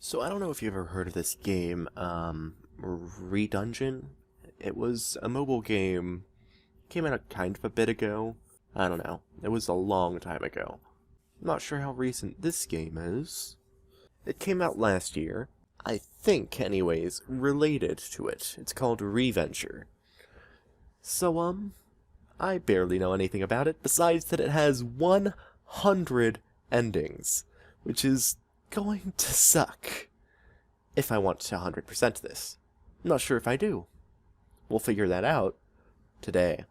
So I don't know if you've ever heard of this game, Redungeon. It was a mobile game, came out kind of a bit ago. I don't know, it was a long time ago. I'm not sure how recent this game is. It came out last year, I think anyways, related to it. It's called Reventure. So, I barely know anything about it, besides that it has 100 endings, which is going to suck if I want to 100% this. I'm not sure if I do. We'll figure that out today.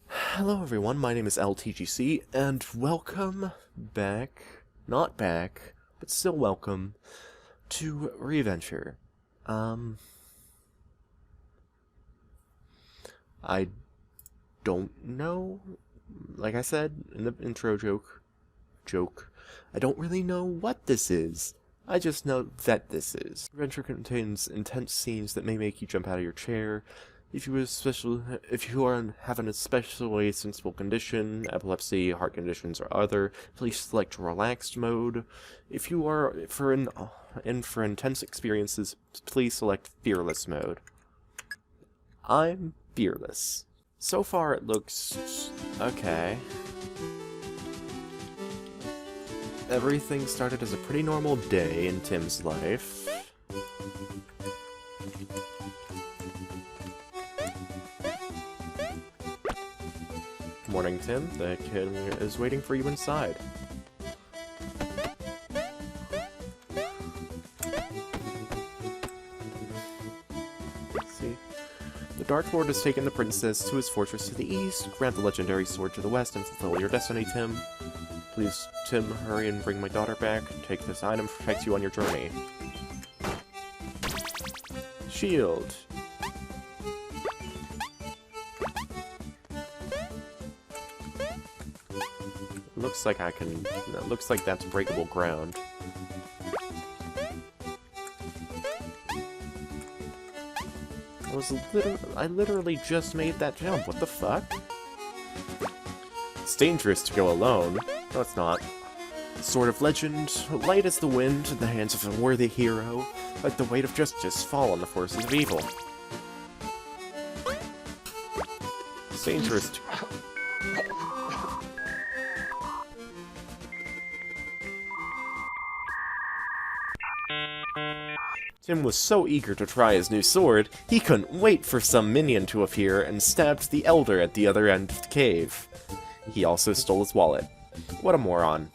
Hello everyone, my name is LTGC, and welcome back, not back, but still welcome, to Reventure. I don't know, like I said in the intro joke, I don't really know what this is. I just know that this is. Reventure contains intense scenes that may make you jump out of your chair. If you are having a especially sensible condition, epilepsy, heart conditions, or other, please select relaxed mode. If you are for intense experiences, please select fearless mode. I'm fearless. So far it looks okay. Everything started as a pretty normal day in Tim's life. Morning, Tim. The kid is waiting for you inside. Let's see. The Dark Lord has taken the princess to his fortress to the east. Grant the legendary sword to the west and fulfill your destiny, Tim. Please, Tim, hurry and bring my daughter back. Take this item to protect you on your journey. Shield. Looks like looks like that's breakable ground. I literally just made that jump. What the fuck? It's dangerous to go alone. No, it's not. Sword of Legend, light as the wind in the hands of a worthy hero. Let the weight of justice fall on the forces of evil. It's dangerous to... Tim was so eager to try his new sword, he couldn't wait for some minion to appear and stabbed the elder at the other end of the cave. He also stole his wallet. What a moron.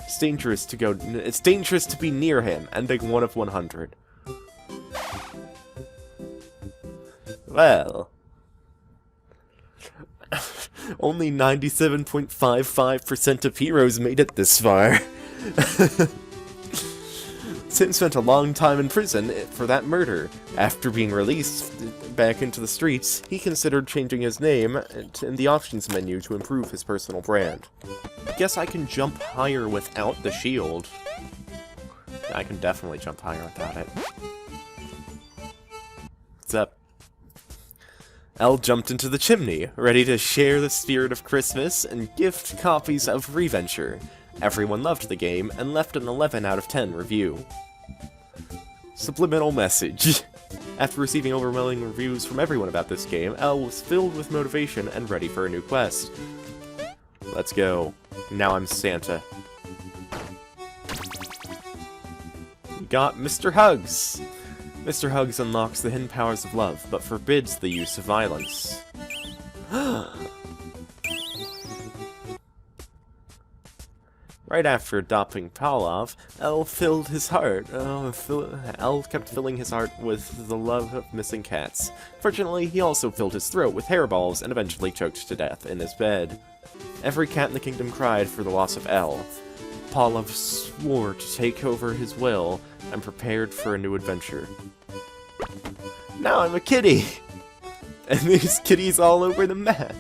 It's dangerous to be near him, ending 1 of 100. Well... only 97.55% of heroes made it this far. Tim spent a long time in prison for that murder. After being released back into the streets, he considered changing his name in the options menu to improve his personal brand. Guess I can jump higher without the shield. I can definitely jump higher without it. What's up? Elle jumped into the chimney, ready to share the spirit of Christmas and gift copies of Reventure. Everyone loved the game and left an 11 out of 10 review. Subliminal message. After receiving overwhelming reviews from everyone about this game, Elle was filled with motivation and ready for a new quest. Let's go. Now I'm Santa. We got Mr. Hugs! Mr. Hugs unlocks the hidden powers of love, but forbids the use of violence. Right after adopting Pavlov, Elle kept filling his heart with the love of missing cats. Fortunately, he also filled his throat with hairballs and eventually choked to death in his bed. Every cat in the kingdom cried for the loss of Elle. Pavlov swore to take over his will and prepared for a new adventure. Now I'm a kitty! And there's kitties all over the map!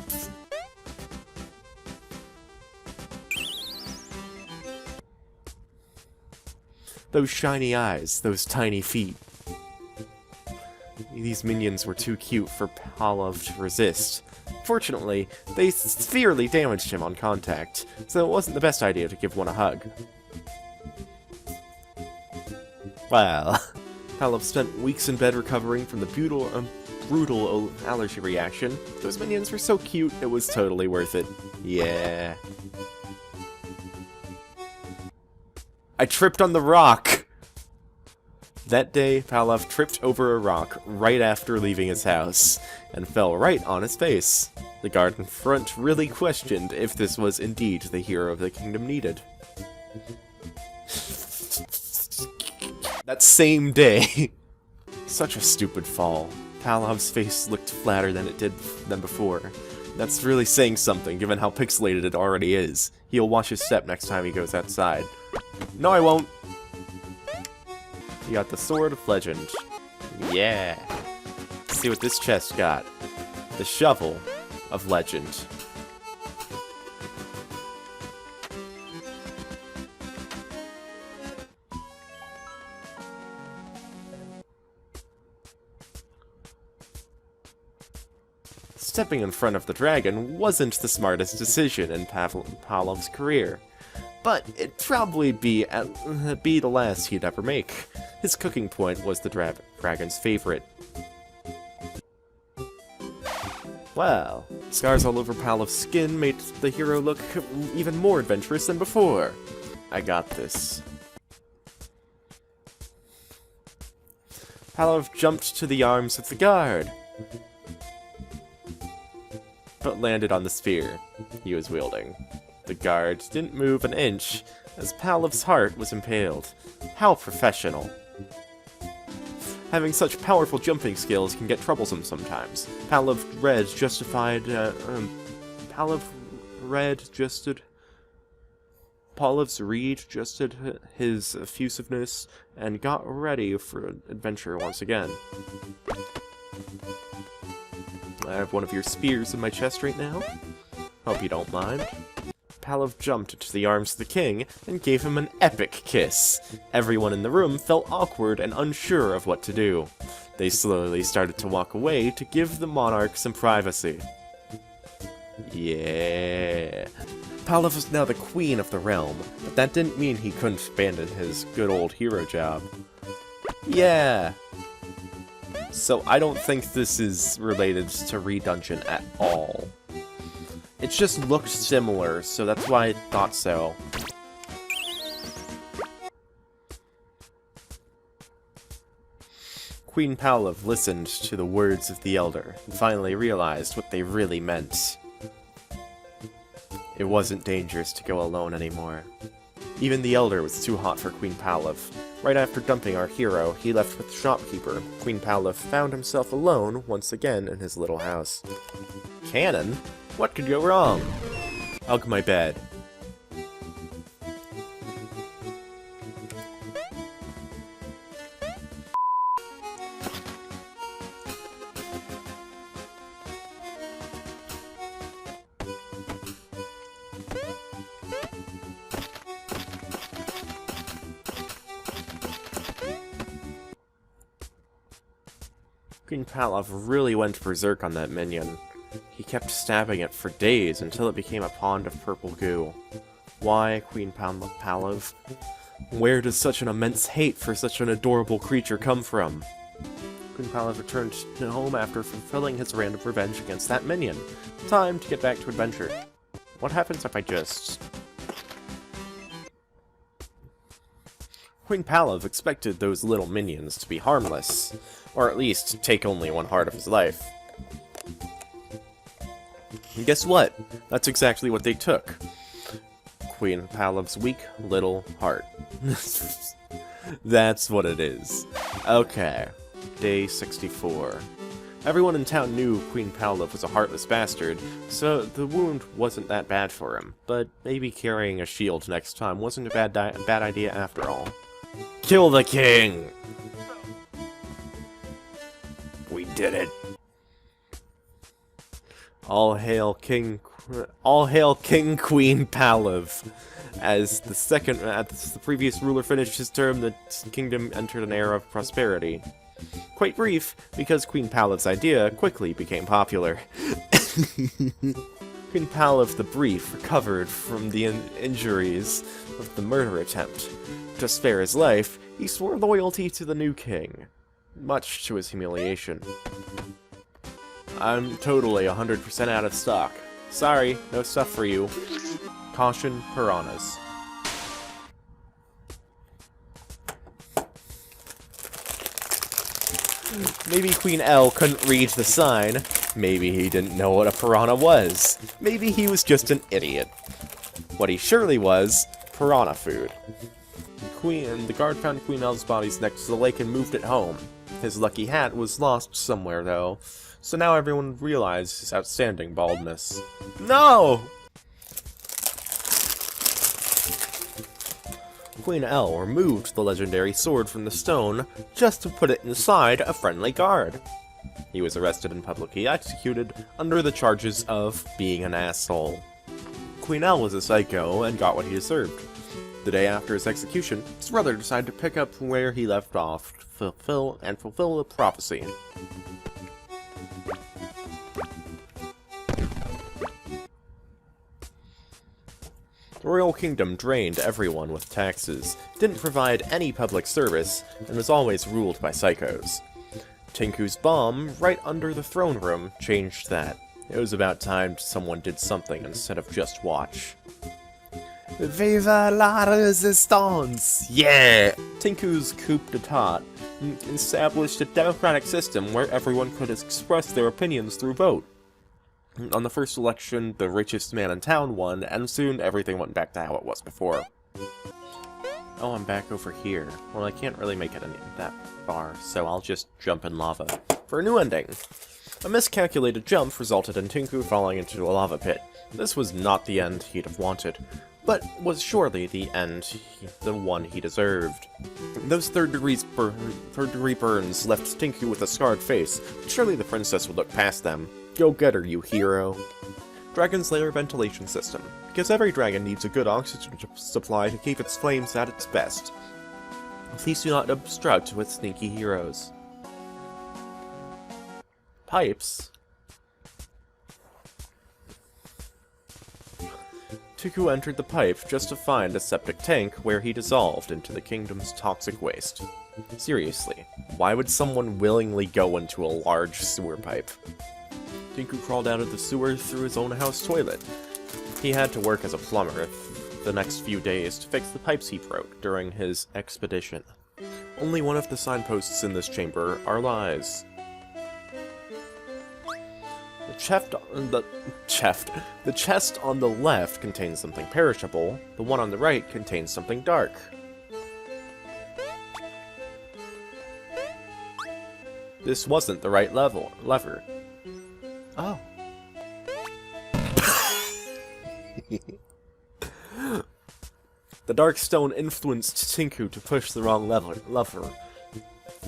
Those shiny eyes, those tiny feet. These minions were too cute for Pavlov to resist. Fortunately, they severely damaged him on contact, so it wasn't the best idea to give one a hug. Well, Pavlov spent weeks in bed recovering from the brutal allergy reaction. Those minions were so cute, it was totally worth it. Yeah. I tripped on the rock! That day, Pavlov tripped over a rock right after leaving his house, and fell right on his face. The guard in front really questioned if this was indeed the hero the kingdom needed. That same day. Such a stupid fall. Pavlov's face looked flatter than it did before. That's really saying something, given how pixelated it already is. He'll watch his step next time he goes outside. No, I won't! You got the Sword of Legend. Yeah! Let's see what this chest got. The Shovel of Legend. Stepping in front of the dragon wasn't the smartest decision in Pavlov's career, but it'd probably be the last he'd ever make. His cooking point was the dragon's favorite. Well, scars all over Pavlov's skin made the hero look even more adventurous than before. I got this. Pavlov jumped to the arms of the guard, but landed on the spear he was wielding. The guard didn't move an inch, as Pavlov's heart was impaled. How professional. Having such powerful jumping skills can get troublesome sometimes. Pavlov's reed adjusted his effusiveness and got ready for adventure once again. I have one of your spears in my chest right now. Hope you don't mind. Pavlov jumped into the arms of the king and gave him an epic kiss. Everyone in the room felt awkward and unsure of what to do. They slowly started to walk away to give the monarch some privacy. Yeah. Pavlov was now the queen of the realm, but that didn't mean he couldn't abandon his good old hero job. Yeah. So I don't think this is related to Redungeon at all. It just looked similar, so that's why I thought so. Queen Pavlov listened to the words of the elder, and finally realized what they really meant. It wasn't dangerous to go alone anymore. Even the elder was too hot for Queen Pavlov. Right after dumping our hero, he left with the shopkeeper. Queen Pavlov found himself alone once again in his little house. Cannon? What could go wrong? Hug my bed. Queen Pavlov really went berserk on that minion. He kept stabbing it for days until it became a pond of purple goo. Why, Queen Pavlov? Where does such an immense hate for such an adorable creature come from? Queen Pavlov returned home after fulfilling his random revenge against that minion. Time to get back to adventure. What happens if I just... Queen Pavlov expected those little minions to be harmless, or at least take only one heart of his life. And guess what? That's exactly what they took. Queen Pavlov's weak little heart. That's what it is. Okay, day 64. Everyone in town knew Queen Pavlov was a heartless bastard, so the wound wasn't that bad for him. But maybe carrying a shield next time wasn't a bad idea after all. Kill the king! We did it! All hail King Queen Pavlov. As the previous ruler finished his term, the kingdom entered an era of prosperity. Quite brief, because Queen Paliv's idea quickly became popular. Queen Paliv the Brief recovered from the injuries of the murder attempt. To spare his life, he swore loyalty to the new king, much to his humiliation. I'm totally 100% out of stock. Sorry, no stuff for you. Caution, piranhas. Maybe Queen L couldn't read the sign. Maybe he didn't know what a piranha was. Maybe he was just an idiot. What he surely was, piranha food. The guard found Queen L's bodies next to the lake and moved it home. His lucky hat was lost somewhere, though, so now everyone realized his outstanding baldness. No! Queen L removed the legendary sword from the stone just to put it inside a friendly guard. He was arrested and publicly executed under the charges of being an asshole. Queen L was a psycho and got what he deserved. The day after his execution, his brother decided to pick up where he left off to fulfill the prophecy. The royal kingdom drained everyone with taxes, didn't provide any public service, and was always ruled by psychos. Tinku's bomb, right under the throne room, changed that. It was about time someone did something instead of just watch. Viva la resistance! Yeah! Tinku's coup d'etat established a democratic system where everyone could express their opinions through vote. On the first election, the richest man in town won, and soon everything went back to how it was before. Oh, I'm back over here. Well, I can't really make it that far, so I'll just jump in lava. For a new ending! A miscalculated jump resulted in Tinku falling into a lava pit. This was not the end he'd have wanted, but was surely the end, the one he deserved. Those third-degree burns left Tinku with a scarred face, but surely the princess would look past them. Go get her, you hero. Dragon's Lair ventilation system. Because every dragon needs a good oxygen supply to keep its flames at its best. Please do not obstruct with sneaky heroes. Pipes? Tuku entered the pipe just to find a septic tank where he dissolved into the kingdom's toxic waste. Seriously, why would someone willingly go into a large sewer pipe? Tinku crawled out of the sewer through his own house toilet. He had to work as a plumber the next few days to fix the pipes he broke during his expedition. Only one of the signposts in this chamber are lies. The chest on the left contains something perishable, the one on the right contains something dark. This wasn't the right lever. Oh. The dark stone influenced Tinku to push the wrong lever,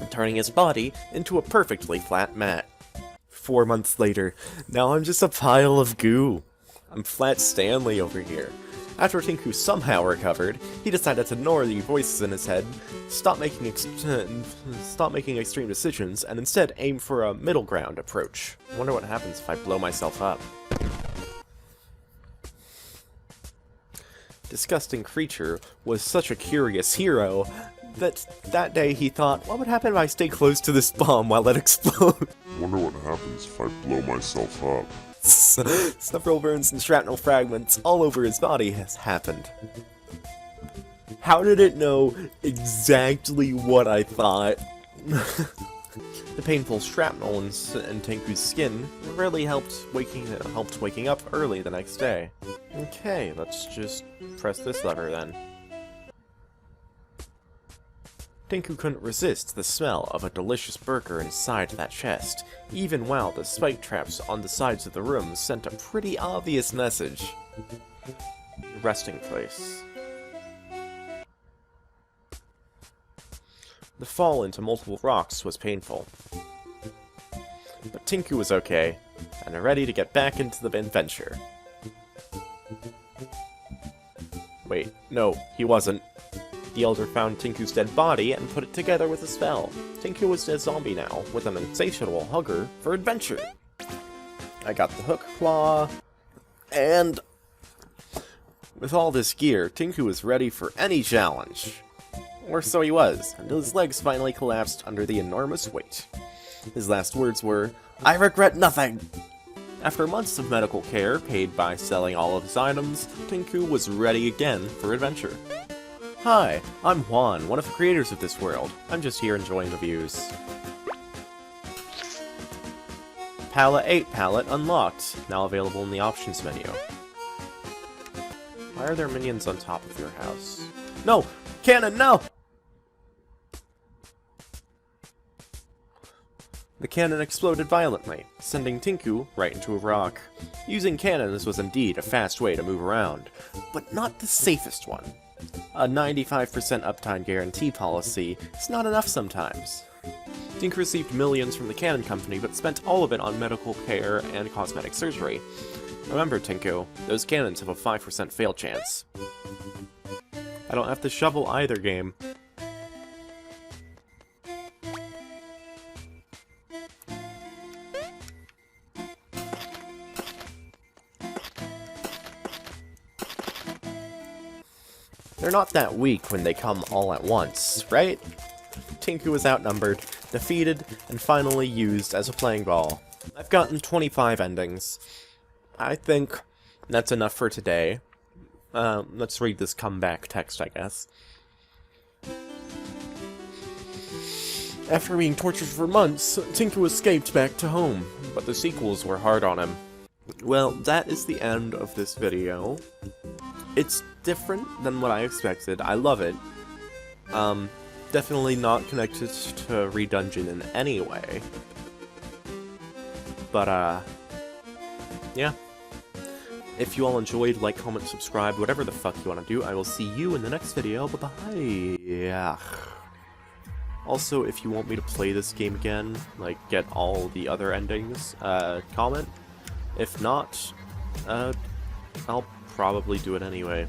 turning his body into a perfectly flat mat. 4 months later, now I'm just a pile of goo. I'm Flat Stanley over here. After Tinku somehow recovered, he decided to ignore the voices in his head, stop making extreme decisions, and instead aim for a middle ground approach. I wonder what happens if I blow myself up. Disgusting Creature was such a curious hero that day he thought, what would happen if I stay close to this bomb while it explodes? Wonder what happens if I blow myself up. Several burns and shrapnel fragments all over his body has happened. How did it know exactly what I thought? The painful shrapnel in Tinku's skin really helped waking up early the next day. Okay, let's just press this lever then. Tinku couldn't resist the smell of a delicious burger inside that chest, even while the spike traps on the sides of the room sent a pretty obvious message. Resting place. The fall into multiple rocks was painful. But Tinku was okay, and ready to get back into the adventure. Wait, no, he wasn't. The Elder found Tinku's dead body and put it together with a spell. Tinku was a zombie now, with an insatiable hunger for adventure. I got the hook claw, and with all this gear, Tinku was ready for any challenge. Or so he was, until his legs finally collapsed under the enormous weight. His last words were, "I regret nothing!" After months of medical care paid by selling all of his items, Tinku was ready again for adventure. Hi, I'm Juan, one of the creators of this world. I'm just here enjoying the views. Palette 8 palette unlocked, now available in the options menu. Why are there minions on top of your house? No! Cannon, no! The cannon exploded violently, sending Tinku right into a rock. Using cannons was indeed a fast way to move around, but not the safest one. A 95% uptime guarantee policy is not enough sometimes. Tinku received millions from the cannon company, but spent all of it on medical care and cosmetic surgery. Remember, Tinku, those cannons have a 5% fail chance. I don't have to shovel either, game. They're not that weak when they come all at once, right? Tinku was outnumbered, defeated, and finally used as a playing ball. I've gotten 25 endings. I think that's enough for today. Let's read this comeback text, I guess. After being tortured for months, Tinku escaped back to home, but the sequels were hard on him. Well, that is the end of this video. It's different than what I expected. I love it. Definitely not connected to Redungeon in any way. But, yeah. If you all enjoyed, like, comment, subscribe, whatever the fuck you want to do. I will see you in the next video. Bye-bye. Yeah. Also, if you want me to play this game again, like, get all the other endings, comment. If not, I'll probably do it anyway.